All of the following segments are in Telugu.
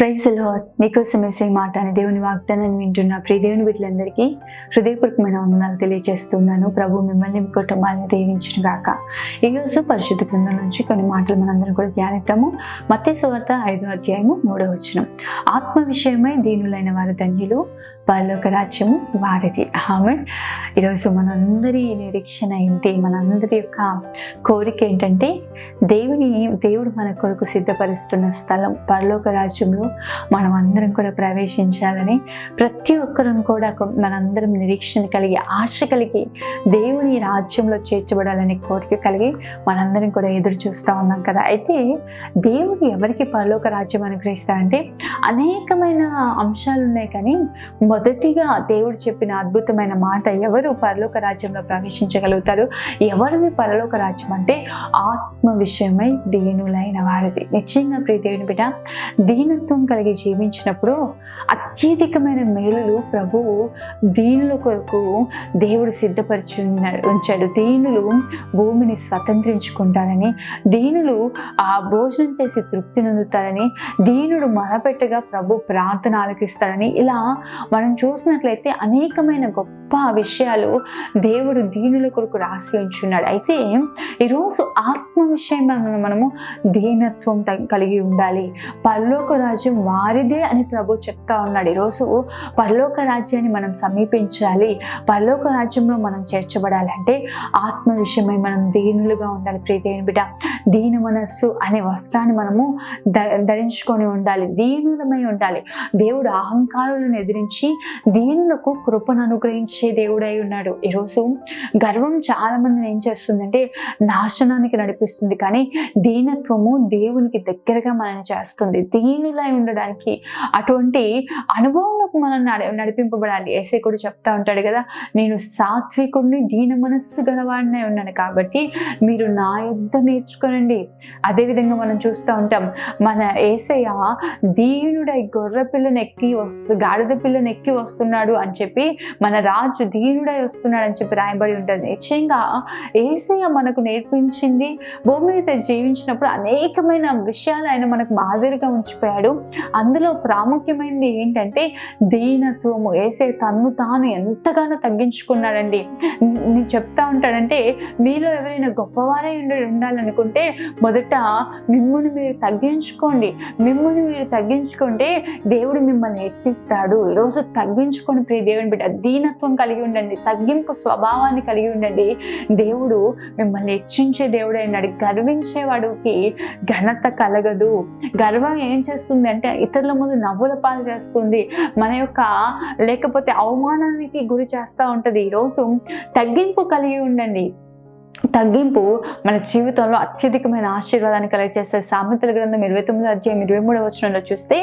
Praise the lord. నీకోసం వేసే మాట అని దేవుని వాగ్దానాన్ని వింటున్న ప్రియ దేవుని బిడ్డలందరికీ హృదయపూర్వకమైన వందనాలు తెలియజేస్తున్నాను. ప్రభు మిమ్మల్ని మీ కుటుంబాన్ని దీవించును గాక. ఈరోజు పరిశుద్ధ గ్రంథం నుంచి కొన్ని మాటలు మనందరం కూడా ధ్యానిద్దాము. మత్తయి సువార్త 5వ అధ్యాయము 3వ వచనం. ఆత్మ విషయమై దీనులైన వారు ధన్యులు, పరలోక రాజ్యము వారిది. ఆమేన్. ఈరోజు మనందరి నిరీక్షణ ఏంటి? మనందరి యొక్క కోరిక ఏంటంటే దేవుడు మన కొరకు సిద్ధపరుస్తున్న స్థలం పరలోక రాజ్యంలో మనం అందరం కూడా ప్రవేశించాలని, ప్రతి ఒక్కరం కూడా మనందరం నిరీక్షణ కలిగి, ఆశ కలిగి దేవుని రాజ్యంలో చేర్చబడాలనే కోరిక కలిగి మనందరం కూడా ఎదురు చూస్తూ ఉన్నాం కదా. అయితే దేవుడు ఎవరికి పరలోక రాజ్యం అనుగ్రహిస్తారంటే అనేకమైన అంశాలు ఉన్నాయి. కానీ మొదటిగా దేవుడు చెప్పిన అద్భుతమైన మాట, ఎవరు పరలోక రాజ్యంలో ప్రవేశించగలుగుతారు, ఎవరిది పరలోక రాజ్యం అంటే ఆత్మ విషయమై దీనులైన వారిది. నిశ్చయంగా ప్రియ దేవుని బిడ్డ, దీనత్వం కలిగి జీవించినప్పుడు అత్యధికమైన మేలులు ప్రభువు దీనుల కొరకు దేవుడు సిద్ధపరిచి ఉంచాడు. దీనులు భూమిని స్వతంత్రించుకుంటారని, దీనులు ఆ భోజనం చేసి తృప్తి నొందుతారని, దీనుడు మొరపెట్టగా ప్రభు ప్రార్థన ఆలకిస్తారని, ఇలా మనం చూసినట్లయితే అనేకమైన గొప్ప విషయాలు దేవుడు దీనుల కొరకు రాసి ఉంచున్నాడు. అయితే ఈరోజు ఆత్మ విషయంలో మనము దీనత్వం కలిగి ఉండాలి. పరలోక రాజ్యం వారిదే అని ప్రభు చెప్తా ఉన్నాడు. ఈరోజు పరలోక రాజ్యాన్ని మనం సమీపించాలి, పరలోక రాజ్యంలో మనం చేర్చబడాలంటే ఆత్మ విషయమై మనం దీనులుగా ఉండాలి. ప్రియ దేవుని బిడ్డ, దీన మనస్సు అనే వస్త్రాన్ని మనము ధరించుకొని ఉండాలి, దీనులమై ఉండాలి. దేవుడు అహంకారులను ఎదిరించి దీనులకు కృపను అనుగ్రహించే దేవుడై ఉన్నాడు. ఈరోజు గర్వం చాలా మందిని ఏం చేస్తుందంటే నాశనానికి నడిపిస్తుంది, కానీ దీనత్వము దేవునికి దగ్గరగా మనల్ని చేస్తుంది. దీనులై ఉండడానికి అటువంటి అనుభవంలోకి మనం నడిపింపబడాలి. యేసే కూడా చెప్తా ఉంటాడు కదా, నేను సాత్వికుడిని, దీన మనస్సు గలవాడినే ఉన్నాను, కాబట్టి మీరు నా యుద్ధ నేర్చుకోనండి. అదేవిధంగా మనం చూస్తూ ఉంటాం, మన యేసయ్య దీనుడై గొర్రె పిల్లను గాడిద పిల్లను ఎక్కి వస్తున్నాడు అని చెప్పి, మన రాజు దీనుడై వస్తున్నాడు అని చెప్పి రాయబడి ఉంటుంది. నిశ్చయంగా యేసయ్య మనకు నేర్పించింది, భూమి మీద జీవించినప్పుడు అనేకమైన విషయాలు ఆయన మనకు మాదిరిగా ఉంచిపోయాడు. అందులో ప్రాముఖ్యమైనది ఏంటంటే దీనత్వము. యేసయ్య తన్ను తాను ఎంతగానో తగ్గించుకున్నాడండి. నేను చెప్తా ఉంటాడంటే, మీలో ఎవరైనా గొప్పవారై ఉండాలనుకుంటే మొదట మిమ్ముని మీరు తగ్గించుకోండి. మిమ్ముని మీరు తగ్గించుకుంటే దేవుడు మిమ్మల్ని హెచ్చిస్తాడు. ఈరోజు తగ్గించుకొని ప్రియ దేవుని బిడ్డ, దీనత్వం కలిగి ఉండండి, తగ్గింపు స్వభావాన్ని కలిగి ఉండండి. దేవుడు మిమ్మల్ని హెచ్చించే దేవుడు అయినాడు. గర్వించేవాడికి ఘనత కలగదు. గర్వం ఏం చేస్తుంది అంటే ఇతరుల ముందు నవ్వుల పాలు చేస్తుంది, మన యొక్క లేకపోతే అవమానానికి గురి చేస్తూ ఉంటుంది. ఈరోజు తగ్గింపు కలిగి ఉండండి. తగ్గింపు మన జీవితంలో అత్యధికమైన ఆశీర్వాదాన్ని కలిగజేస్తే. సామెతల గ్రంథం 29వ అధ్యాయం 23వ వచనంలో చూస్తే,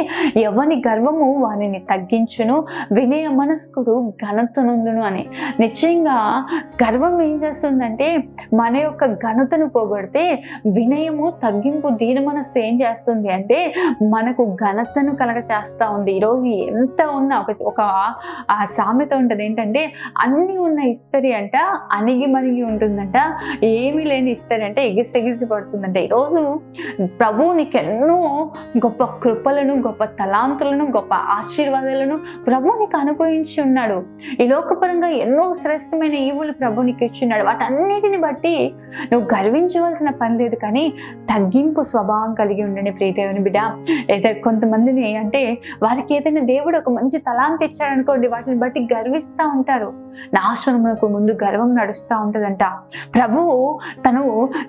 ఎవని గర్వము వారిని తగ్గించును, వినయ మనస్కుడు ఘనత నొందును అని. నిశ్చయంగా గర్వం ఏం చేస్తుందంటే మన యొక్క ఘనతను పోగొడితే, వినయము, తగ్గింపు, దీన మనస్సు ఏం చేస్తుంది అంటే మనకు ఘనతను కలగచేస్తూ ఉంది. ఈరోజు ఎంత ఉన్నా ఒక సామెత ఉంటుంది ఏంటంటే, అన్నీ ఉన్న ఇస్తరి అంట అణిగి మణిగి ఉంటుందంట, ఏమీ లేని ఇస్తారంటే ఎగిసి పడుతుందంటే. ఈరోజు ప్రభువు నీకు ఎన్నో గొప్ప కృపలను, గొప్ప తలాంతులను, గొప్ప ఆశీర్వాదాలను ప్రభు నీకు అనుగ్రహించి ఉన్నాడు. ఈ లోకపరంగా ఎన్నో శ్రేష్టమైన ఈవులు ప్రభు నీకు ఇచ్చున్నాడు. వాటన్నిటిని బట్టి నువ్వు గర్వించవలసిన పని లేదు, కానీ తగ్గింపు స్వభావం కలిగి ఉండండి ప్రియ దేవుని బిడ్డ. అయితే కొంతమందిని అంటే వారికి ఏదైనా దేవుడు ఒక మంచి తలాంత ఇచ్చాడనుకోండి, వాటిని బట్టి గర్విస్తూ ఉంటారు. నాశనమునకు ముందు గర్వం నడుస్తూ ఉంటుందంట. ప్రభువు తను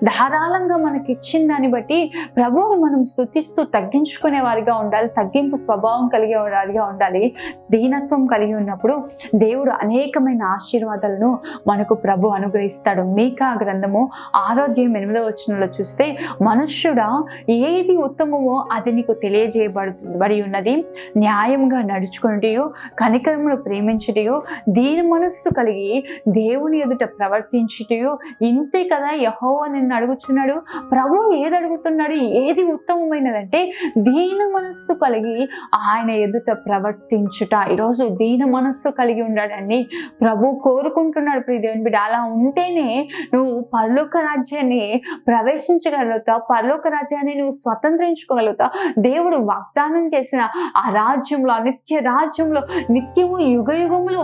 ధారాళంగా మనకి ఇచ్చిన దాన్ని బట్టి ప్రభువుని మనం స్తుతిస్తూ తగ్గించుకునే వారిగా ఉండాలి. తగ్గింపు స్వభావం కలిగే వారిగా ఉండాలి. దీనత్వం కలిగి ఉన్నప్పుడు దేవుడు అనేకమైన ఆశీర్వాదాలను మనకు ప్రభు అనుగ్రహిస్తాడు. మీకా గ్రంథము 6వ అధ్యాయం 8వ వచనంలో చూస్తే, మనుష్యుడా ఏది ఉత్తమమో అది నీకు తెలియజేయబడి ఉన్నది, న్యాయంగా నడుచుకున్నటియు, కనికరమును ప్రేమించుటయు, దీన మనస్సు కలిగి దేవుని ఎదుట ప్రవర్తించుటయు, ఇంతే కదా యెహోవా నిన్ను అడుగుచున్నాడు. ప్రభు ఏది అడుగుతున్నాడు, ఏది ఉత్తమమైనదంటే దీన మనస్సు కలిగి ఆయన ఎదుట ప్రవర్తించుట. ఈరోజు దీన మనస్సు కలిగి ఉండాలని ప్రభు కోరుకుంటున్నాడు ప్రియ దేవుని బిడ్డ. అలా ఉంటేనే నువ్వు పరలోక రాజ్యాన్ని ప్రవేశించగలుగుతావు, పరలోక రాజ్యాన్ని నువ్వు స్వతంత్రించుకోగలుగుతావు. దేవుడు వాగ్దానం చేసిన ఆ రాజ్యంలో, నిత్య రాజ్యంలో, నిత్యము యుగ యుగములు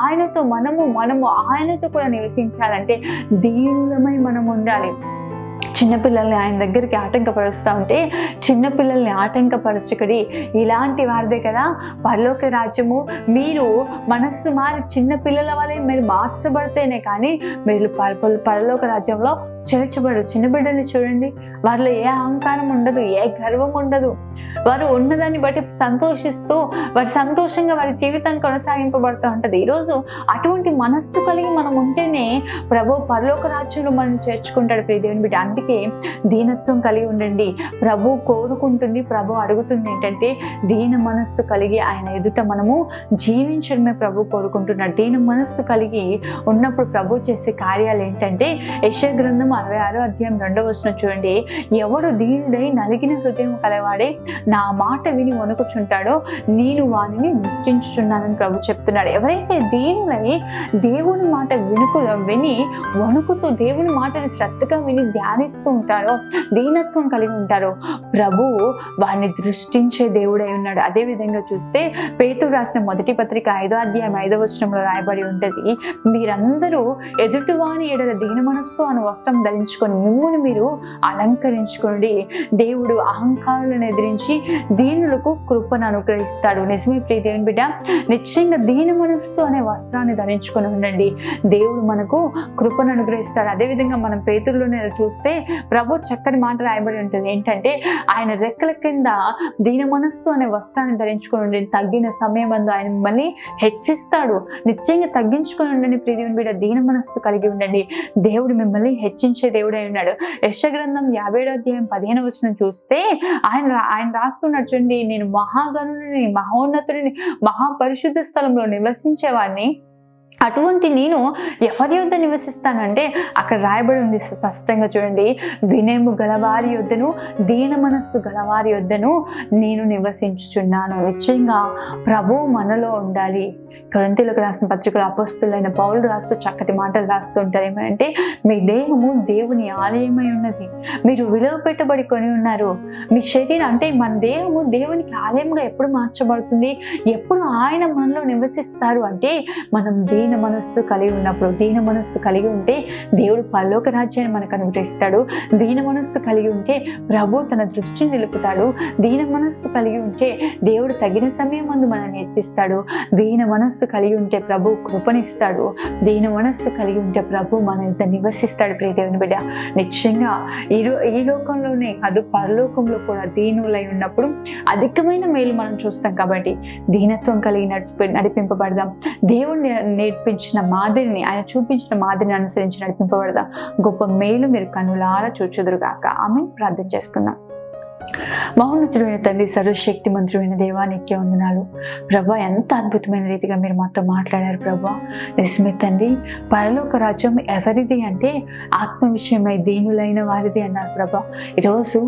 ఆయనతో మనము ఆయనతో కూడా నివసించాలంటే దీనులమై మనం ఉండాలి. చిన్నపిల్లల్ని ఆయన దగ్గరికి ఆటంకపరుస్తూ ఉంటే చిన్నపిల్లల్ని ఆటంకపరచుకడి, ఇలాంటి వారిదే కదా పరలోక రాజ్యము. మీరు మనస్సు మారి చిన్నపిల్లల వలె మీరు మార్చబడితేనే కానీ మీరు పరలోక రాజ్యంలో చేర్చబడు. చిన్న బిడ్డల్ని చూడండి, వారిలో ఏ అహంకారం ఉండదు, ఏ గర్వం ఉండదు. వారు ఉన్నదాన్ని బట్టి సంతోషిస్తూ వారి సంతోషంగా వారి జీవితం కొనసాగింపబడుతూ ఉంటుంది. ఈరోజు అటువంటి మనస్సు కలిగి మనం ఉంటేనే ప్రభు పరలోక రాజ్యంలో మనం చేర్చుకుంటాడు ప్రియ దేవుని బిడ్డ. అందుకే దీనత్వం కలిగి ఉండండి. ప్రభు కోరుకుంటుంది, ప్రభు అడుగుతుంది ఏంటంటే దీన మనస్సు కలిగి ఆయన ఎదుట మనము జీవించడమే ప్రభు కోరుకుంటున్నాడు. దీన మనస్సు కలిగి ఉన్నప్పుడు ప్రభు చేసే కార్యాలు ఏంటంటే యెషయా గ్రంథం 66వ అధ్యాయం 2వ వచనం చూడండి. ఎవడు దీనుడై నలిగిన హృదయం కలవాడే నా మాట విని వణుకుచుంటాడో నేను వానిని దృష్టించుచున్నానని ప్రభు చెప్తున్నాడు. ఎవరైతే దీనులై దేవుని మాట విని వణుకుతూ దేవుని మాటని శ్రద్ధగా విని ధ్యానిస్తూ ఉంటారో, దీనత్వం కలిగి ఉంటారో, ప్రభు వారిని దృష్టించే దేవుడై ఉన్నాడు. అదే విధంగా చూస్తే పేతురు రాసిన మొదటి పత్రిక 5వ అధ్యాయం 5వ వచనంలో రాయబడి ఉంటుంది, మీరందరూ ఎదుటివాని ఎడల దీన మనస్సు అను వస్త్రం ధరించుకొని మిమ్మును మీరు అలంకరించుకోండి. దేవుడు అహంకారులను ఎదిరించి దీనులకు కృపను అనుగ్రహిస్తాడు. నిజమే ప్రియ దేవుని బిడ్డ, నిశ్చయంగా దీన మనస్సు అనే వస్త్రాన్ని ధరించుకొని ఉండండి, దేవుడు మనకు కృపను అనుగ్రహిస్తాడు. అదేవిధంగా మనం పేతురులోనే చూస్తే ప్రభు చక్కని మాట రాయబడి ఉంటుంది ఏంటంటే ఆయన రెక్కల కింద దీన మనస్సు అనే వస్త్రాన్ని ధరించుకొని ఉండండి, తగ్గిన సమయం అందు ఆయన మిమ్మల్ని హెచ్చిస్తాడు. నిశ్చయంగా తగ్గించుకొని ఉండండి ప్రియ దేవుని బిడ్డ, దీన మనస్సు కలిగి ఉండండి, దేవుడు మిమ్మల్ని హెచ్చించే దేవుడై ఉన్నాడు. యెషయా గ్రంథం 57వ అధ్యాయం 15వ వచనం చూస్తే ఆయన రాస్తున్నాడు చూడండి, నేను మహాగణుని, మహోన్నతుడిని, మహాపరిశుద్ధ స్థలంలో నివసించేవాడిని, అటువంటి నేను ఎవరి యొద్ద నివసిస్తానంటే అక్కడ రాయబడి ఉంది స్పష్టంగా చూడండి, వినయము గలవారి యొద్దను దీన మనస్సు గలవారి యొద్దను నేను నివసించుచున్నాను. నిశ్చయంగా ప్రభు మనలో ఉండాలి. కొరింథీయులకు రాసిన పత్రికలో అపోస్తలుడైన పౌలు రాస్తూ చక్కటి మాటలు రాస్తూ ఉంటారు. ఏమంటే మీ దేహము దేవుని ఆలయమై ఉన్నది, మీరు విలువ పెట్టబడి కొని ఉన్నారు. మీ శరీరం అంటే మన దేహము దేవునికి ఆలయంగా ఎప్పుడు మార్చబడుతుంది, ఎప్పుడు ఆయన మనలో నివసిస్తారు అంటే మనం దీన మనస్సు కలిగి ఉన్నప్పుడు. దీన మనస్సు కలిగి ఉంటే దేవుడు పరలోక రాజ్యాన్ని మనకు అనుగ్రహిస్తాడు. దీన మనస్సు కలిగి ఉంటే ప్రభు తన దృష్టిని నిలుపుతాడు. దీన మనస్సు కలిగి ఉంటే దేవుడు తగిన సమయం ముందు మనల్ని హెచ్చిస్తాడు. దీన మనస్సు కలిగి ఉంటే ప్రభు కృపనిస్తాడు. దీన మనస్సు కలిగి ఉంటే ప్రభు మన ఇంత నివసిస్తాడు. ప్రియ దేవుని బిడ్డ, నిశ్చయంగా ఈ లోకంలోనే కాదు పరలోకంలో కూడా దీనులై ఉన్నప్పుడు అధికమైన మేలు మనం చూస్తాం. కాబట్టి దీనత్వం కలిగి నడిపింపబడదాం. దేవుడు నేర్పించిన మాదిరిని, ఆయన చూపించిన మాదిరిని అనుసరించి నడిపింపబడదాం. గొప్ప మేలు మీరు కనులారా చూచుదురుగాక. ఆమేన్. ప్రార్థన చేసుకుందాం. మహోన్నతుడైన తండ్రి, సర్వశక్తి మంత్రుడైన దేవా, నీకే వందనాలు ప్రభా. ఎంత అద్భుతమైన రీతిగా మీరు మాతో మాట్లాడారు ప్రభా. నిజమే తండ్రి, పరలోక రాజ్యం ఎవరిది అంటే ఆత్మ విషయమై దీనులైన వారిది అన్నారు ప్రభా. ఈరోజు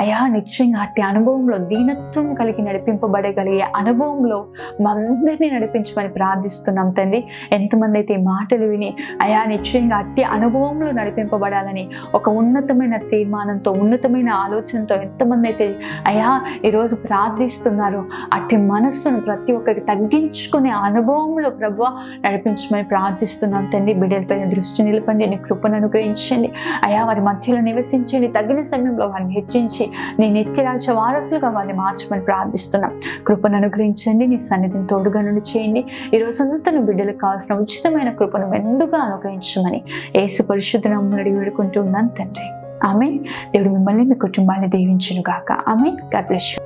అయా నిశ్చయంగా అట్టి అనుభవంలో దీనత్వం కలిగి నడిపింపబడగలిగే అనుభవంలో మనందరినీ నడిపించమని ప్రార్థిస్తున్నాం తండ్రి. ఎంతమంది అయితే ఈ మాటలు విని అయా నిశ్చయంగా అట్టి అనుభవంలో నడిపింపబడాలని ఒక ఉన్నతమైన తీర్మానంతో, ఉన్నతమైన ఆలోచనతో ఎంతమంది అయితే అయ్యా ఈరోజు ప్రార్థిస్తున్నారు, అట్టి మనస్సును ప్రతి ఒక్కరికి తగ్గించుకునే అనుభవంలో ప్రభువా నడిపించమని ప్రార్థిస్తున్నాం తండ్రి. బిడ్డలపైన దృష్టి నిలపండి, నీ కృపను అనుగ్రహించండి అయ్యా. వారి మధ్యలో నివసించండి, తగిన సమయంలో వారిని హెచ్చించి నీ నిత్యరాజ్య వారసులుగా వారిని మార్చమని ప్రార్థిస్తున్నాం. కృపను అనుగ్రహించండి, నీ సన్నిధిని తోడుగా నుండి చేయండి. ఈ రోజంతా బిడ్డలకు కావాల్సిన ఉచితమైన కృపను మెండుగా అనుగ్రహించమని యేసు పరిశుద్ధ నామములో వేడుకుంటూ ఉన్నాను తండ్రి. ఆమేన్. దేవుడు మిమ్మల్ని, మీ కుటుంబాన్ని దీవించును గాక. ఆమేన్. God bless you.